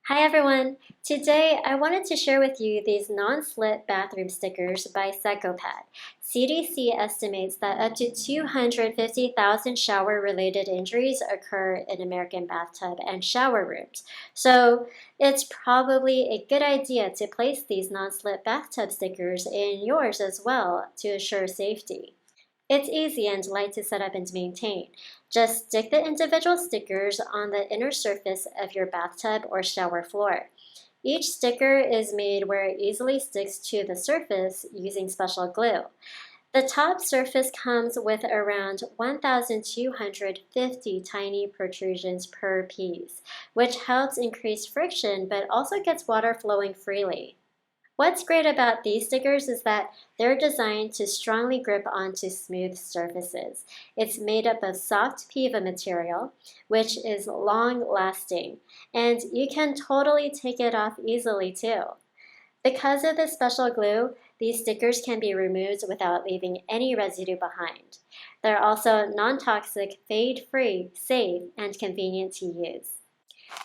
Hi everyone! Today I wanted to share with you these non-slip bathroom stickers by Secopad. CDC estimates that up to 250,000 shower-related injuries occur in American bathtub and shower rooms. So it's probably a good idea to place these non-slip bathtub stickers in yours as well to assure safety. It's easy and light to set up and maintain. Just stick the individual stickers on the inner surface of your bathtub or shower floor. Each sticker is made where it easily sticks to the surface using special glue. The top surface comes with around 1,250 tiny protrusions per piece, which helps increase friction but also gets water flowing freely. What's great about these stickers is that they're designed to strongly grip onto smooth surfaces. It's made up of soft PEVA material, which is long-lasting, and you can totally take it off easily too. Because of this special glue, these stickers can be removed without leaving any residue behind. They're also non-toxic, fade-free, safe, and convenient to use.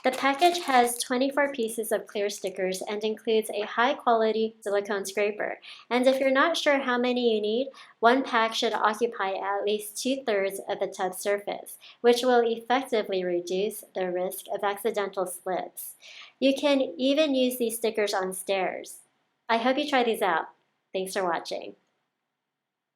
The package has 24 pieces of clear stickers and includes a high-quality silicone scraper. And if you're not sure how many you need, one pack should occupy at least 2/3 of the tub surface, which will effectively reduce the risk of accidental slips. You can even use these stickers on stairs. I hope you try these out. Thanks for watching.